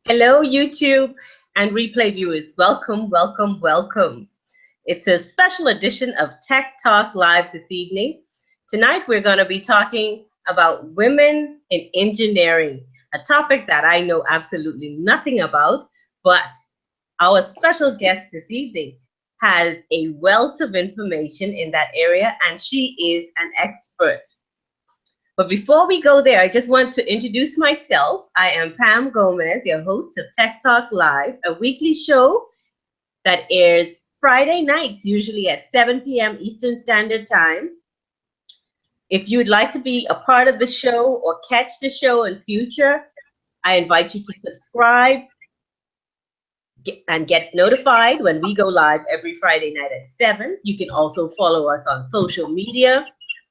Hello, YouTube and replay viewers. Welcome, welcome, welcome. It's a special edition of Tech Talk Live this evening. Tonight, we're going to be talking about women in engineering, a topic that I know absolutely nothing about, but our special guest this evening has a wealth of information in that area, and she is an expert. But before we go there, I just want to introduce myself. I am Pam Gomez, your host of Tech Talk Live, a weekly show that airs Friday nights, usually at 7 p.m. Eastern Standard Time. If you'd like to be a part of the show or catch the show in future, I invite you to subscribe and get notified when we go live every Friday night at 7. You can also follow us on social media.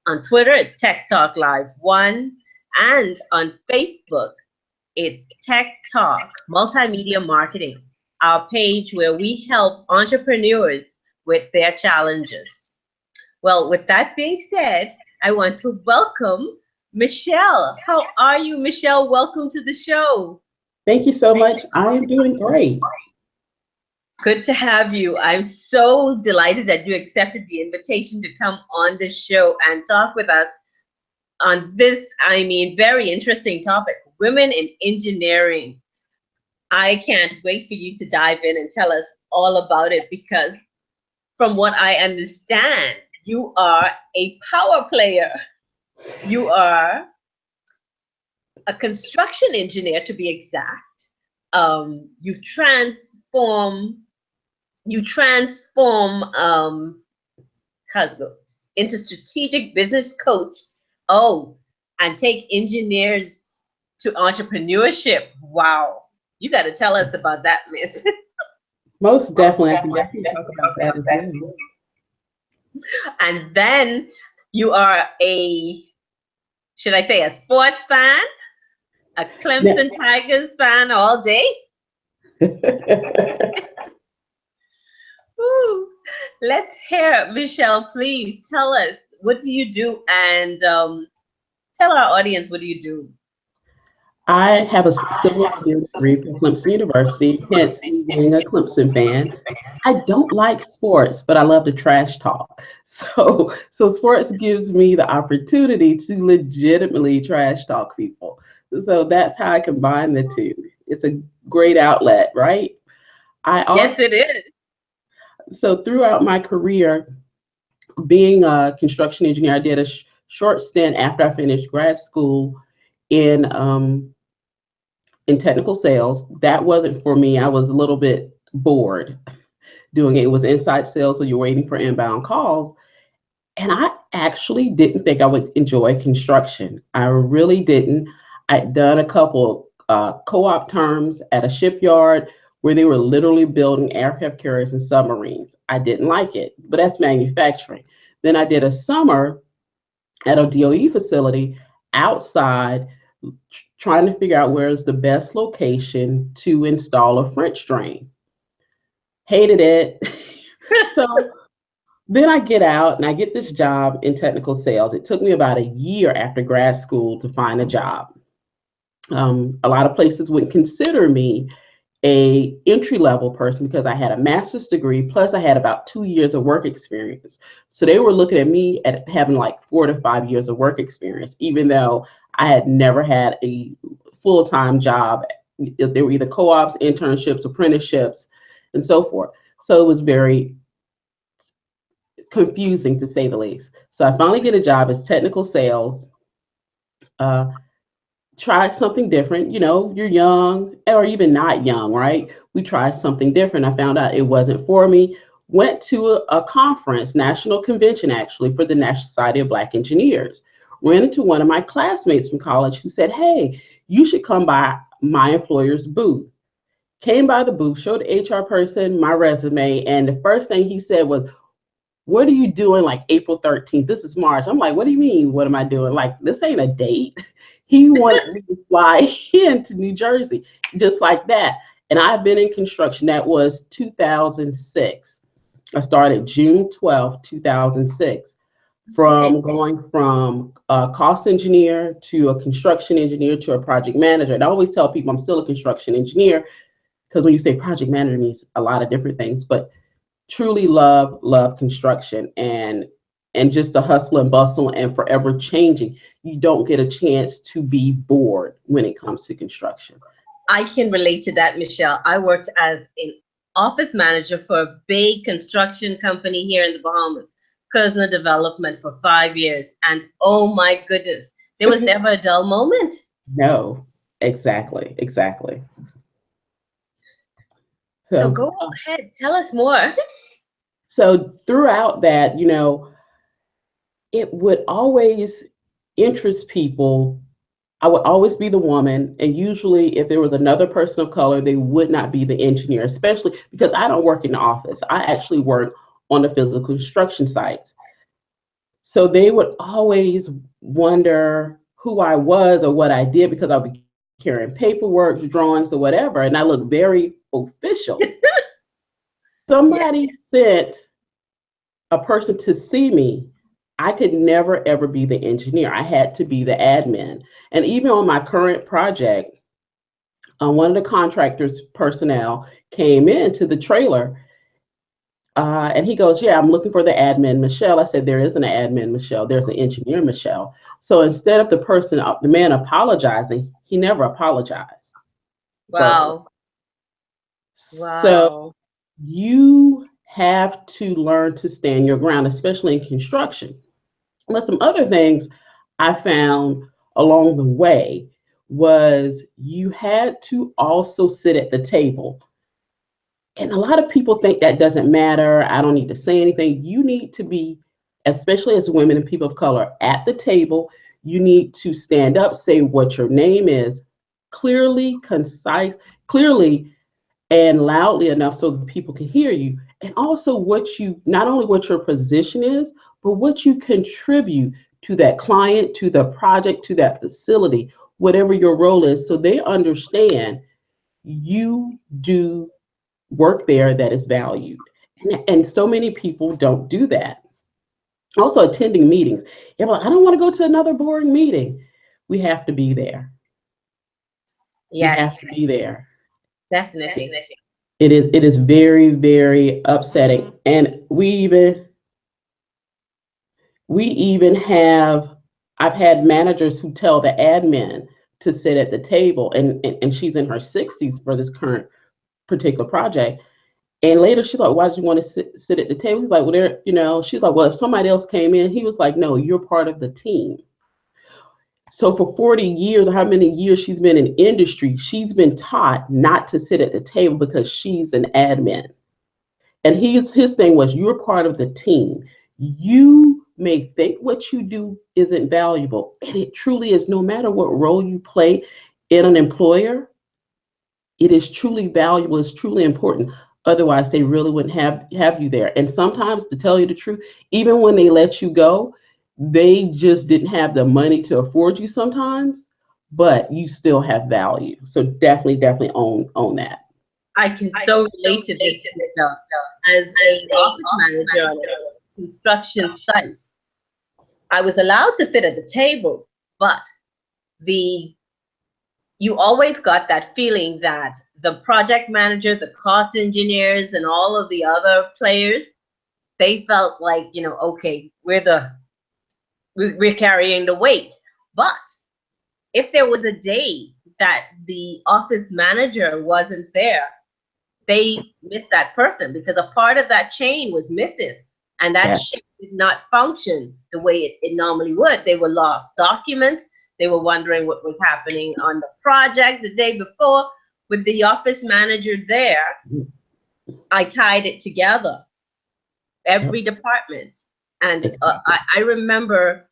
On Twitter, it's Tech Talk Live 1. And on Facebook, it's Tech Talk Multimedia Marketing, our page where we help entrepreneurs with their challenges. Well, with that being said, I want to welcome Michele. How are you, Michele? Welcome to the show. Thank you so much. I am doing great. Good to have you. I'm so delighted that you accepted the invitation to come on the show and talk with us on this, very interesting topic, women in engineering. I can't wait for you to dive in and tell us all about it, because from what I understand, you are a power player. You are a construction engineer, to be exact. You transform how's it go, into strategic business coach. Oh, and take engineers to entrepreneurship. Wow, you got to tell us about that, Miss. Most definitely, I can definitely talk about that as well. And then you are should I say a sports fan, a Clemson Tigers fan all day? Ooh, let's hear, Michele, please tell us, what do you do? And tell our audience, what do you do? I have a civil engineering degree from Clemson University, hence me being a Clemson fan. I don't like sports, but I love to trash talk. So sports gives me the opportunity to legitimately trash talk people. So that's how I combine the two. It's a great outlet, right? Yes, it is. So throughout my career, being a construction engineer, I did a short stint after I finished grad school in technical sales. That wasn't for me. I was a little bit bored doing it. It was inside sales, so you're waiting for inbound calls. And I actually didn't think I would enjoy construction. I really didn't. I'd done a couple co-op terms at a shipyard where they were literally building aircraft carriers and submarines. I didn't like it, but that's manufacturing. Then I did a summer at a DOE facility outside, trying to figure out where's the best location to install a French drain. Hated it. So then I get out and I get this job in technical sales. It took me about a year after grad school to find a job. A lot of places wouldn't consider me a entry-level person because I had a master's degree, plus I had about 2 years of work experience. So they were looking at me at having like 4 to 5 years of work experience, even though I had never had a full-time job. They were either co-ops, internships, apprenticeships, and so forth. So it was very confusing, to say the least. So I finally get a job as technical sales. Try something different. You know, you're young or even not young, right? We tried something different. I found out it wasn't for me. Went to a conference, national convention actually, for the National Society of Black Engineers. Ran into one of my classmates from college who said, hey, you should come by my employer's booth. Came by the booth, showed the HR person my resume, and the first thing he said was, what are you doing like April 13th? This is March. I'm like, what do you mean, what am I doing? Like, this ain't a date. He wanted me to fly into New Jersey, just like that. And I've been in construction. That was 2006. I started June 12th, 2006. from going from a cost engineer to a construction engineer to a project manager. And I always tell people I'm still a construction engineer, because when you say project manager, it means a lot of different things, but truly love construction, and just the hustle and bustle and forever changing. You don't get a chance to be bored when it comes to construction. I can relate to that, Michelle. I worked as an office manager for a big construction company here in the Bahamas, Kersner Development, for 5 years. And oh my goodness, there was never a dull moment. No, exactly. So go ahead, tell us more. So throughout that, it would always interest people. I would always be the woman, and usually if there was another person of color, they would not be the engineer, especially because I don't work in the office. I actually work on the physical construction sites. So they would always wonder who I was or what I did, because I would be carrying paperwork, drawings, or whatever, and I look very official. Somebody sent a person to see me. I could never, ever be the engineer. I had to be the admin. And even on my current project, one of the contractors' personnel came into the trailer, and he goes, "Yeah, I'm looking for the admin, Michelle." I said, "There isn't an admin, Michelle. There's an engineer, Michelle." So instead of the man apologizing, he never apologized. Wow. So you have to learn to stand your ground, especially in construction. But some other things I found along the way was you had to also sit at the table. And a lot of people think that doesn't matter. I don't need to say anything. You need to be, especially as women and people of color, at the table. You need to stand up, say what your name is, clearly, clearly and loudly enough so that people can hear you. And also not only what your position is, but what you contribute to that client, to the project, to that facility, whatever your role is, so they understand you do work there that is valued. And so many people don't do that. Also, attending meetings. You're like, I don't want to go to another boring meeting. We have to be there. Yes. We have to be there. Definitely. It is very, very upsetting. And we even have, I've had managers who tell the admin to sit at the table, and she's in her 60s for this current particular project. And later she's like, "Why did you want to sit at the table?" He's like, "Well, she's like, "Well, if somebody else came in," he was like, "No, you're part of the team." So for 40 years, or how many years she's been in industry, she's been taught not to sit at the table because she's an admin. And his thing was, you're part of the team. You may think what you do isn't valuable, and it truly is. No matter what role you play in an employer, it is truly valuable, it's truly important. Otherwise, they really wouldn't have you there. And sometimes, to tell you the truth, even when they let you go, they just didn't have the money to afford you sometimes, but you still have value. So definitely own that. I can so relate to this myself. As an office manager on a construction site, I was allowed to sit at the table, but you always got that feeling that the project manager, the cost engineers, and all of the other players, they felt like, okay, we're carrying the weight. But if there was a day that the office manager wasn't there, they missed that person, because a part of that chain was missing, and that ship did not function the way it normally would. They were lost documents. They were wondering what was happening on the project the day before. With the office manager there, I tied it together, every department. And I remember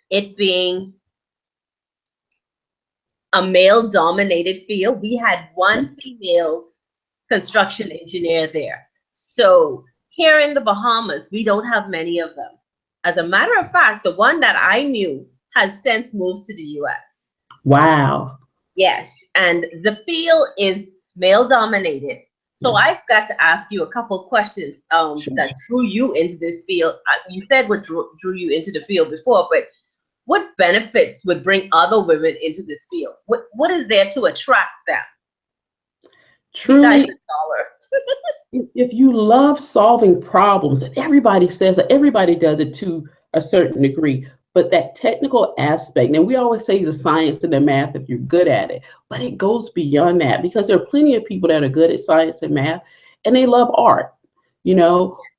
it being a male-dominated field. We had one female construction engineer there. So here in the Bahamas, we don't have many of them. As a matter of fact, the one that I knew has since moved to the US. Wow. Yes, and the field is male-dominated. So Yeah. I've got to ask you a couple questions Sure. that drew you into this field. You said what drew you into the field before, but what benefits would bring other women into this field? What is there to attract them besides Truly, the dollar? if you love solving problems, and everybody says that, everybody does it to a certain degree, but that technical aspect, and we always say the science and the math if you're good at it, but it goes beyond that because there are plenty of people that are good at science and math and they love art,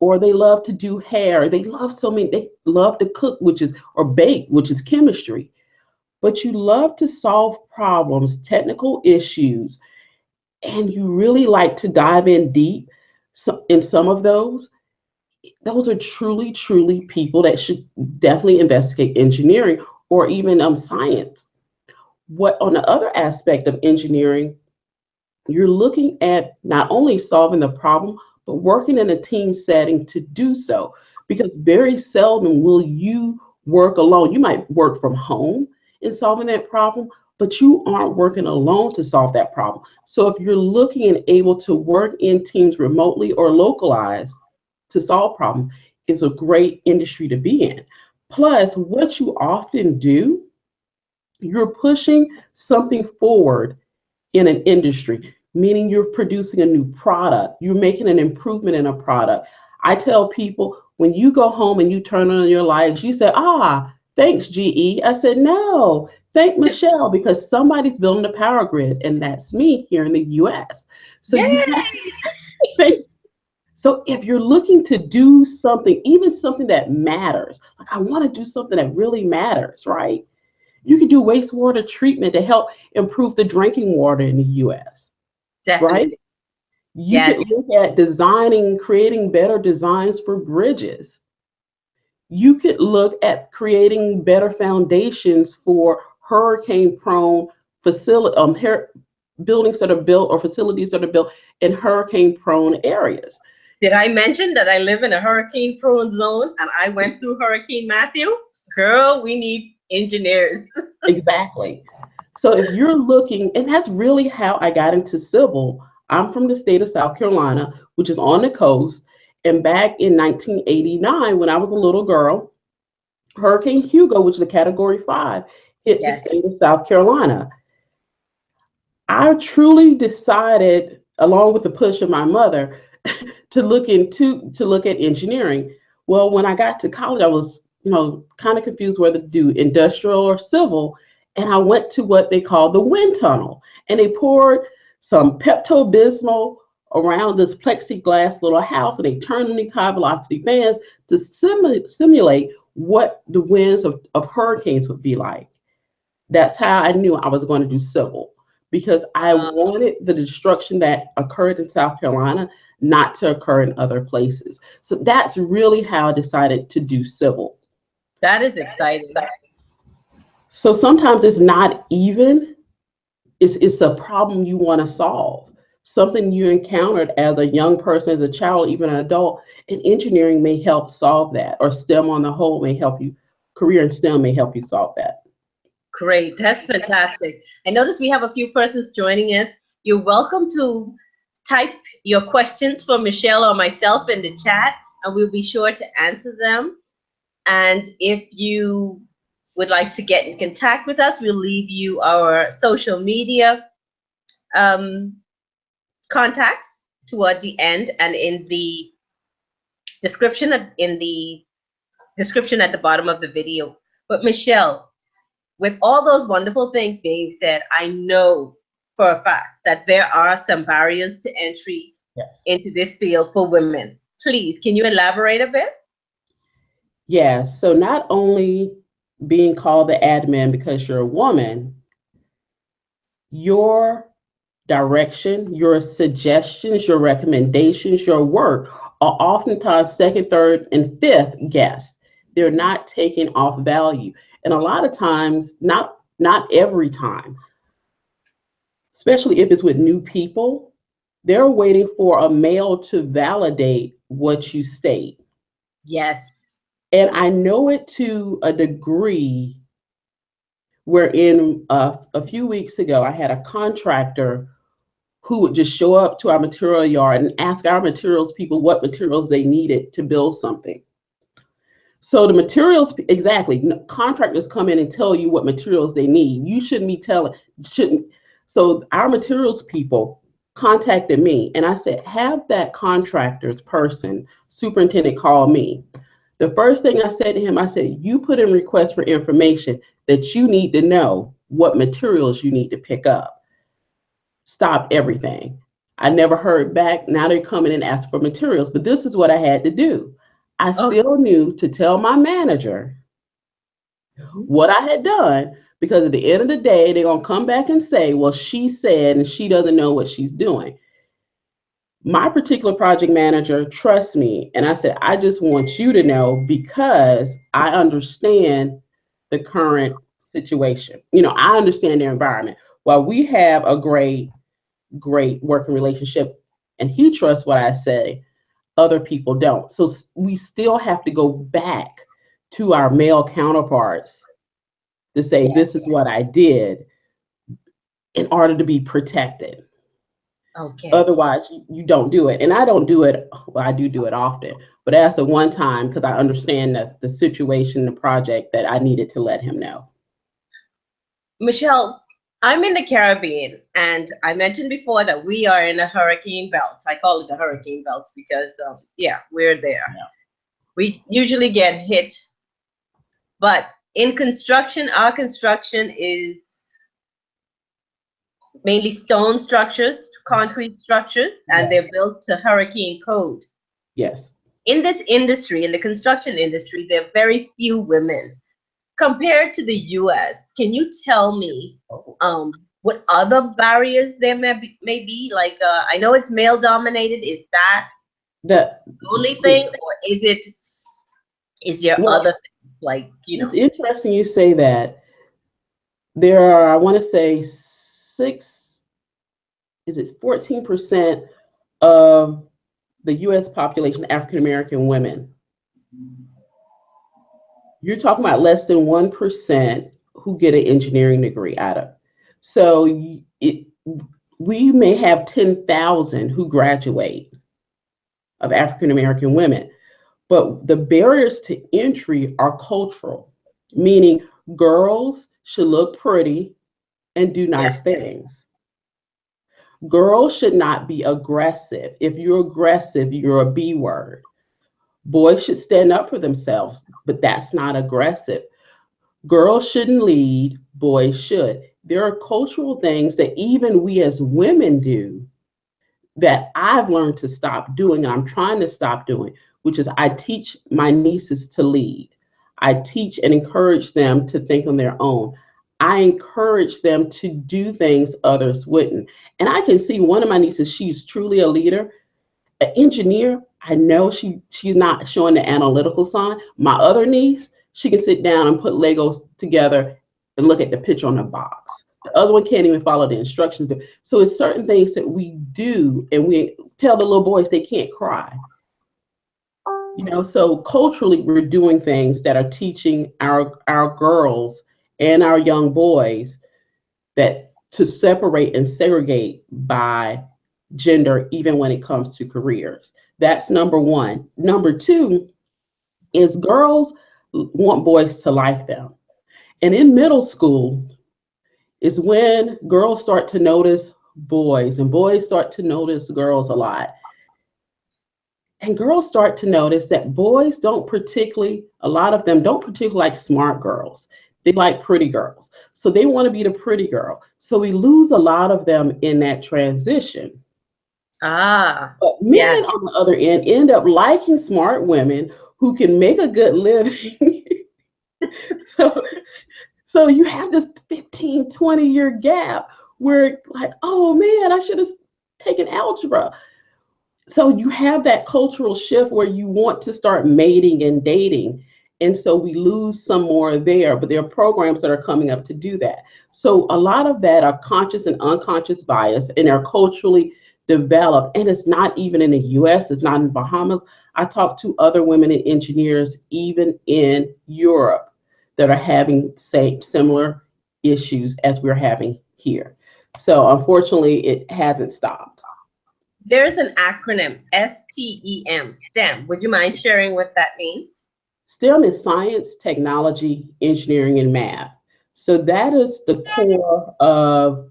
or they love to do hair. They love they love to cook, or bake, which is chemistry. But you love to solve problems, technical issues, and you really like to dive in deep in some of those are truly, truly people that should definitely investigate engineering or even science. What on the other aspect of engineering, you're looking at not only solving the problem, but working in a team setting to do so. Because very seldom will you work alone. You might work from home in solving that problem, but you aren't working alone to solve that problem. So if you're looking and able to work in teams remotely or localized to solve problems, it's a great industry to be in. Plus, what you often do, you're pushing something forward in an industry, meaning you're producing a new product, you're making an improvement in a product. I tell people when you go home and you turn on your lights, you say, thanks, GE. I said, no, thank Michelle, because somebody's building a power grid, and that's me here in the US. So Yay! you have to think. So if you're looking to do something, even something that matters, like I want to do something that really matters, right? You can do wastewater treatment to help improve the drinking water in the US, right? Definitely. You Yes. could look at designing, creating better designs for bridges. You could look at creating better foundations for hurricane prone buildings that are built or facilities that are built in hurricane prone areas. Did I mention that I live in a hurricane prone zone and I went through Hurricane Matthew? Girl, we need engineers. Exactly. So if you're looking, and that's really how I got into civil. I'm from the state of South Carolina, which is on the coast. And back in 1989, when I was a little girl, Hurricane Hugo, which is a Category 5, hit the Yes. state of South Carolina. I truly decided, along with the push of my mother, to look at engineering. Well, when I got to college, I was, kind of confused whether to do industrial or civil, and I went to what they call the wind tunnel, and they poured some Pepto Bismol around this plexiglass little house, and they turned on these high velocity fans to simulate what the winds of hurricanes would be like. That's how I knew I was going to do civil, because I wanted the destruction that occurred in South Carolina not to occur in other places. So that's really how I decided to do civil. That is exciting. So sometimes it's not even, it's a problem you want to solve, something you encountered as a young person, as a child, even an adult, and engineering may help solve that, or STEM on the whole may help you, career in STEM may help you solve that. Great. That's fantastic. I notice we have a few persons joining us. You're welcome to type your questions for Michelle or myself in the chat, and we'll be sure to answer them. And if you would like to get in contact with us, we'll leave you our social media contacts toward the end and in the description at the bottom of the video. But Michelle, with all those wonderful things being said, I know for a fact that there are some barriers to entry into this field for women. Please, can you elaborate a bit? Yes. So not only being called the admin because you're a woman, your direction, your suggestions, your recommendations, your work are oftentimes second, third, and fifth guessed. They're not taking off value. And a lot of times, not every time, especially if it's with new people, they're waiting for a male to validate what you state. Yes. And I know it to a degree wherein a few weeks ago, I had a contractor who would just show up to our material yard and ask our materials people what materials they needed to build something. So the materials, exactly, contractors come in and tell you what materials they need. You shouldn't be telling, shouldn't. So our materials people contacted me and I said, have that contractor's person, superintendent, call me. The first thing I said to him, I said, you put in requests for information that you need to know what materials you need to pick up. Stop everything. I never heard back. Now they're coming and asking for materials, but this is what I had to do. I still knew to tell my manager what I had done, because at the end of the day, they're going to come back and say, well, she said, and she doesn't know what she's doing. My particular project manager trusts me. And I said, I just want you to know, because I understand the current situation. You know, I understand their environment. While we have a great working relationship and he trusts what I say, other people don't. So we still have to go back to our male counterparts to say, this is what I did, in order to be protected. Okay. Otherwise, you don't do it. And I don't do it. Well, I do it often, but that's the one time, because I understand that the situation, the project, that I needed to let him know. Michele, I'm in the Caribbean, and I mentioned before that we are in a hurricane belt. I call it the hurricane belt because, yeah, we're there. Yeah. We usually get hit. But in construction, our construction is mainly stone structures, concrete structures, and they're built to hurricane code. Yes. In this industry, in the construction industry, there are very few women compared to the US. Can you tell me what other barriers there may be? Like, I know it's male dominated. Is that the only thing, or is there other things, like, you know? It's interesting you say that. There are, I want to say 14% of the US population, African American women. You're talking about less than 1% who get an engineering degree out of. So we may have 10,000 who graduate of African American women, but the barriers to entry are cultural, meaning girls should look pretty and do nice things. Girls should not be aggressive. If you're aggressive, you're a B word. Boys should stand up for themselves, but that's not aggressive. Girls shouldn't lead, boys should. There are cultural things that even we as women do that I've learned to stop doing, and I'm trying to stop doing, which is I teach my nieces to lead. I teach and encourage them to think on their own. I encourage them to do things others wouldn't. And I can see one of my nieces, she's truly a leader. An engineer, I know she's not showing the analytical side. My other niece, she can sit down and put Legos together and look at the picture on the box. The other one can't even follow the instructions. So it's certain things that we do, and we tell the little boys they can't cry. You know, so culturally we're doing things that are teaching our girls and our young boys that to separate and segregate by gender, even when it comes to careers. That's number one. Number two is girls want boys to like them. And in middle school is when girls start to notice boys, and boys start to notice girls a lot. And girls start to notice that boys don't particularly, a lot of them don't particularly like smart girls. They like pretty girls. So they want to be the pretty girl. So we lose a lot of them in that transition. But men, on the other end up liking smart women who can make a good living. So you have this 15, 20-year gap where, like, oh man, I should have taken algebra. So you have that cultural shift where you want to start mating and dating. And so we lose some more there, but there are programs that are coming up to do that. So a lot of that are conscious and unconscious bias, and they're culturally developed. And it's not even in the US, it's not in the Bahamas. I talk to other women and engineers, even in Europe, that are having similar issues as we're having here. So unfortunately, it hasn't stopped. There's an acronym, STEM, STEM. Would you mind sharing what that means? STEM is science, technology, engineering, and math. So that is the core of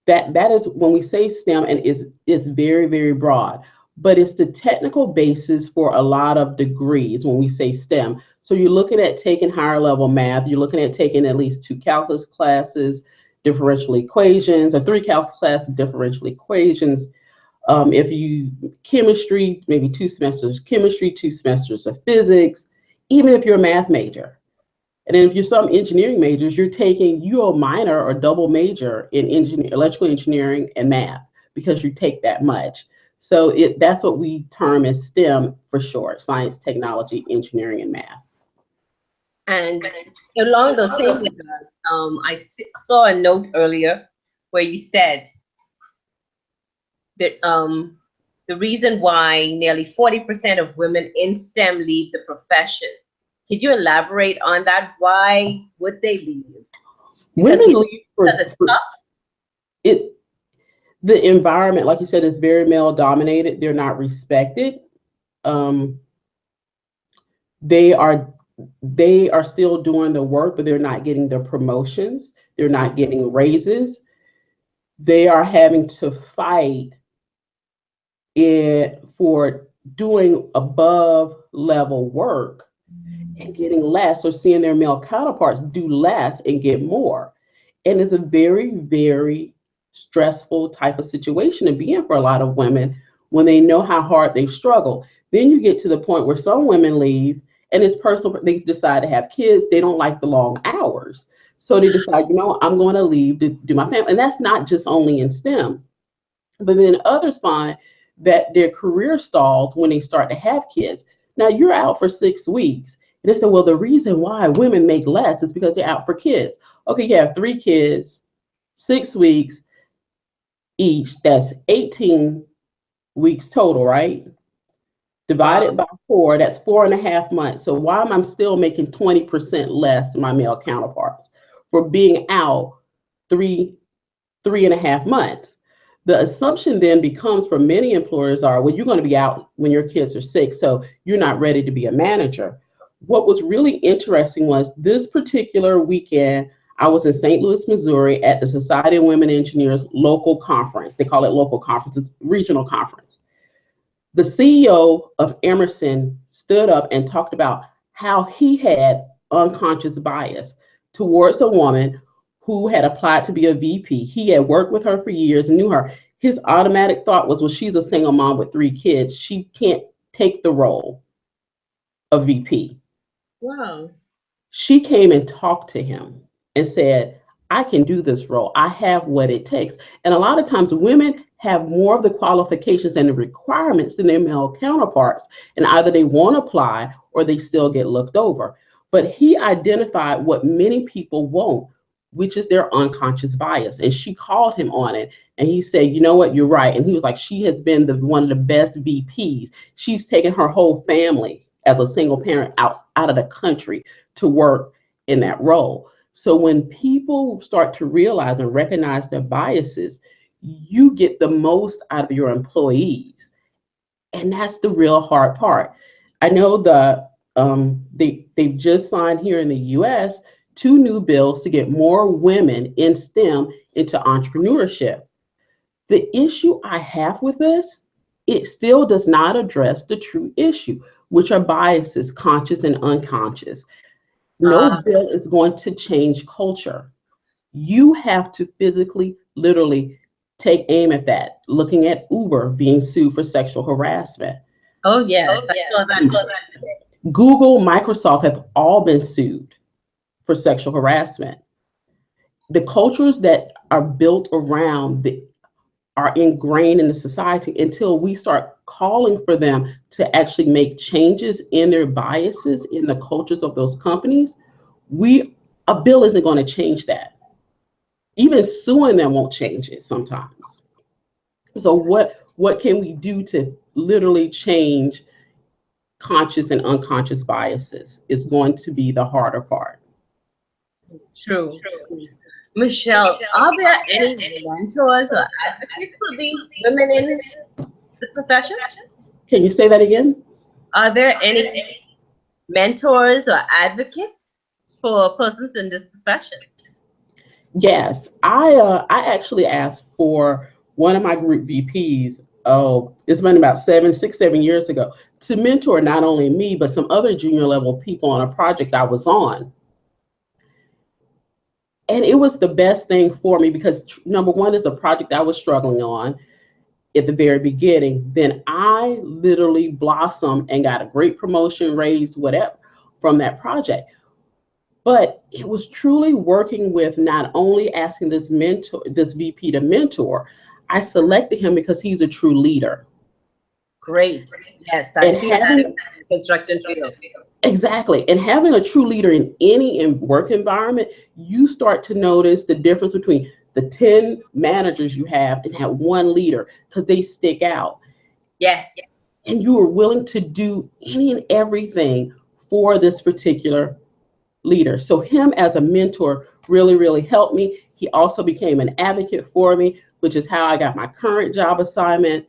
that. That is when we say STEM, and it's very, very broad, but it's the technical basis for a lot of degrees when we say STEM. So you're looking at taking higher level math, you're looking at taking at least 2 calculus classes, differential equations, or 3 calculus classes, differential equations. If you chemistry, maybe 2 semesters chemistry, 2 semesters of physics, even if you're a math major. And then if you're some engineering majors, you're a minor or double major in electrical engineering and math because you take that much. So that's what we term as STEM for short: science, technology, engineering, and math. And along those same lines, saw a note earlier where you said that the reason why nearly 40% of women in STEM leave the profession. Could you elaborate on that? Why would they leave? Women leave for the environment, like you said, is very male dominated. They're not respected. They are still doing the work, but they're not getting the promotions. They're not getting raises. They are having to fight for doing above level work and getting less, or seeing their male counterparts do less and get more. And it's a very, very stressful type of situation to be in for a lot of women when they know how hard they've struggled. Then you get to the point where some women leave and it's personal. They decide to have kids. They don't like the long hours. So they decide, I'm going to leave to do my family. And that's not just only in STEM. But then others find that their career stalls when they start to have kids. Now you're out for 6 weeks. And they say, well, the reason why women make less is because they're out for kids. Okay, you have 3 kids, 6 weeks each. That's 18 weeks total, right? Divided by 4, that's 4.5 months. So why am I still making 20% less than my male counterparts for being out 3.5 months? The assumption then becomes for many employers well, you're going to be out when your kids are 6, so you're not ready to be a manager. What was really interesting was this particular weekend, I was in St. Louis, Missouri at the Society of Women Engineers local conference. They call it local conferences, regional conference. The CEO of Emerson stood up and talked about how he had unconscious bias towards a woman who had applied to be a VP. He had worked with her for years, knew her. His automatic thought was, well, she's a single mom with 3 kids. She can't take the role of VP. Wow. She came and talked to him and said, I can do this role. I have what it takes. And a lot of times women have more of the qualifications and the requirements than their male counterparts. And either they won't apply or they still get looked over. But he identified what many people won't, which is their unconscious bias. And she called him on it. And he said, you know what, you're right. And he was like, she has been one of the best VPs. She's taken her whole family as a single parent out of the country to work in that role. So when people start to realize and recognize their biases, you get the most out of your employees. And that's the real hard part. I know they've just signed here in the US 2 new bills to get more women in STEM into entrepreneurship. The issue I have with this, it still does not address the true issue, which are biases, conscious and unconscious. No bill is going to change culture. You have to physically, literally take aim at that. Looking at Uber being sued for sexual harassment. Oh, yes. I saw that. Google, Microsoft have all been sued for sexual harassment. The cultures that are built around are ingrained in the society until we start calling for them to actually make changes in their biases in the cultures of those companies. A bill isn't going to change that. Even suing them won't change it sometimes. So what can we do to literally change conscious and unconscious biases is going to be the harder part. True. Michelle, are there any mentors or advocates for these women in the profession? Can you say that again? Are there any mentors or advocates for persons in this profession? Yes, I actually asked for one of my group VPs. Oh, it's been about 7 years ago, to mentor not only me but some other junior level people on a project I was on. And it was the best thing for me because number one is a project I was struggling on at the very beginning. Then I literally blossomed and got a great promotion, raise, whatever from that project. But it was truly working with not only asking this VP to mentor, I selected him because he's a true leader. Great. Yes, I've And seen that in having the construction field. exactly, and having a true leader in any work environment, you start to notice the difference between the 10 managers you have and that one leader because they stick out. Yes. And you are willing to do any and everything for this particular leader. So him as a mentor really, really helped me. He also became an advocate for me, which is how I got my current job assignment.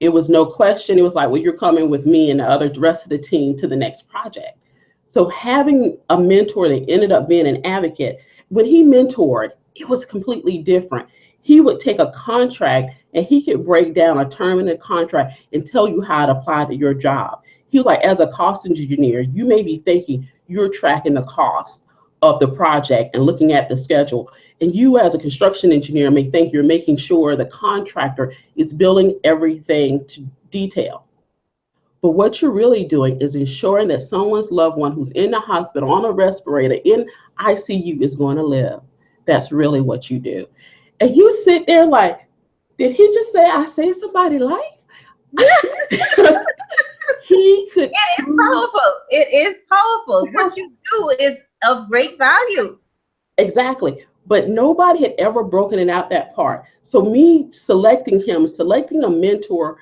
It was no question. It was like, well, you're coming with me and the rest of the team to the next project. So having a mentor that ended up being an advocate, when he mentored, it was completely different. He would take a contract and he could break down a term in the contract and tell you how to apply to your job. He was like, as a cost engineer, you may be thinking you're tracking the cost of the project and looking at the schedule. And you as a construction engineer may think you're making sure the contractor is building everything to detail. But what you're really doing is ensuring that someone's loved one who's in the hospital on a respirator in ICU is going to live. That's really what you do. And you sit there like, did he just say I saved somebody's life? He could. It is powerful. It is powerful. What you do is of great value. Exactly. But nobody had ever broken it out that part. So me selecting him, selecting a mentor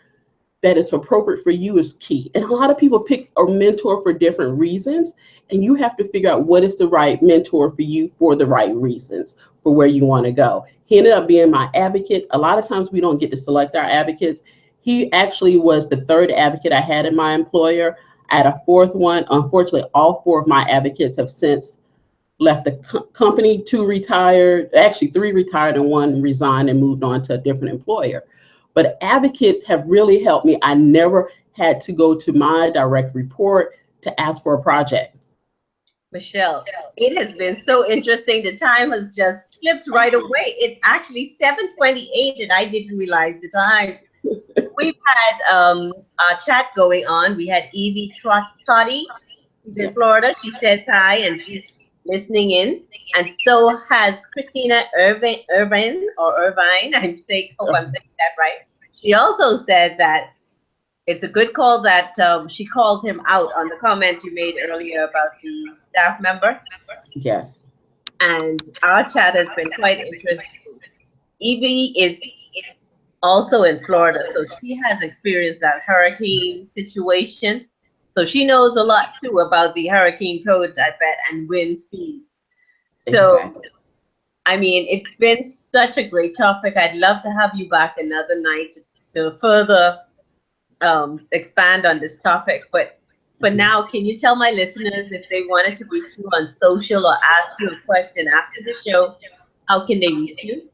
that is appropriate for you is key. And a lot of people pick a mentor for different reasons, and you have to figure out what is the right mentor for you for the right reasons for where you want to go. He ended up being my advocate. A lot of times we don't get to select our advocates. He actually was the third advocate I had in my employer. I had a fourth one. Unfortunately, all four of my advocates have since left the company. Two retired, actually three retired and one resigned and moved on to a different employer. But advocates have really helped me. I never had to go to my direct report to ask for a project. Michelle, it has been so interesting. The time has just slipped right away. It's actually 7:28 and I didn't realize the time. We've had our chat going on. We had Evie Toddy, who's in Florida. She says hi and she's listening in. And so has Christina Irvine. I'm saying, hope I'm saying that right. She also said that it's a good call that she called him out on the comment you made earlier about the staff member. Yes. And our chat has been quite interesting. Evie is also in Florida, so she has experienced that hurricane situation. So she knows a lot too about the hurricane codes, I bet, and wind speeds. So, Exactly. I mean, it's been such a great topic. I'd love to have you back another night to further expand on this topic. But for now, can you tell my listeners if they wanted to reach you on social or ask you a question after the show, how can they reach you?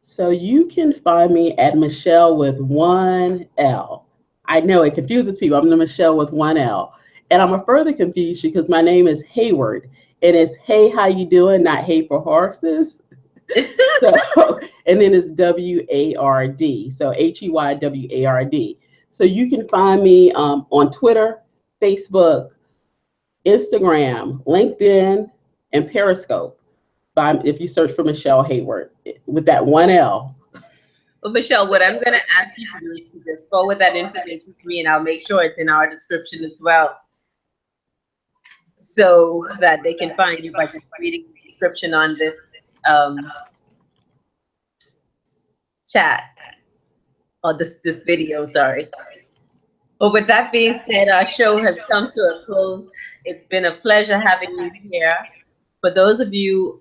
So you can find me at Michelle with one L. I know it confuses people. I'm the Michelle with one L. And I'm a further confused because my name is Heyward. And it's hey, how you doing? Not hey for horses. So, and then it's WARD. So HEYWARD. So you can find me on Twitter, Facebook, Instagram, LinkedIn, and Periscope. If you search for Michele Heyward with that one L. Well, Michelle, what I'm going to ask you to do is to just forward that information to me, and I'll make sure it's in our description as well, so that they can find you by just reading the description on this chat, or this video, sorry. But with that being said, our show has come to a close. It's been a pleasure having you here. For those of you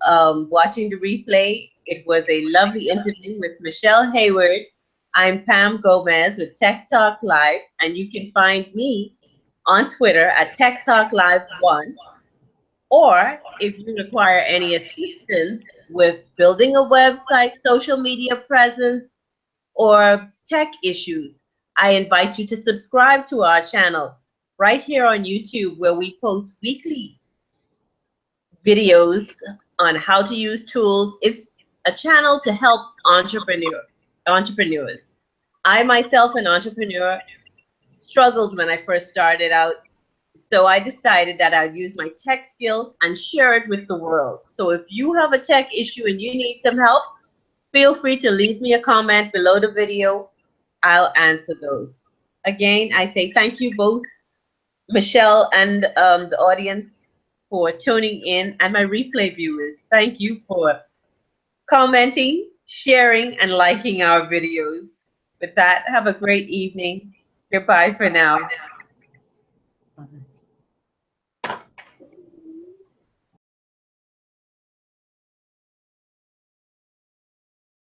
watching the replay, it was a lovely interview with Michele Heyward. I'm Pam Gomez with Tech Talk Live, and you can find me on Twitter at Tech Talk Live 1. Or if you require any assistance with building a website, social media presence, or tech issues, I invite you to subscribe to our channel right here on YouTube, where we post weekly videos on how to use tools. It's a channel to help entrepreneurs. I myself, an entrepreneur, struggled when I first started out. So I decided that I'd use my tech skills and share it with the world. So if you have a tech issue and you need some help, feel free to leave me a comment below the video. I'll answer those. Again, I say thank you both, Michele and the audience, for tuning in, and my replay viewers. Thank you for commenting, sharing, and liking our videos. With that, have a great evening. Goodbye for now.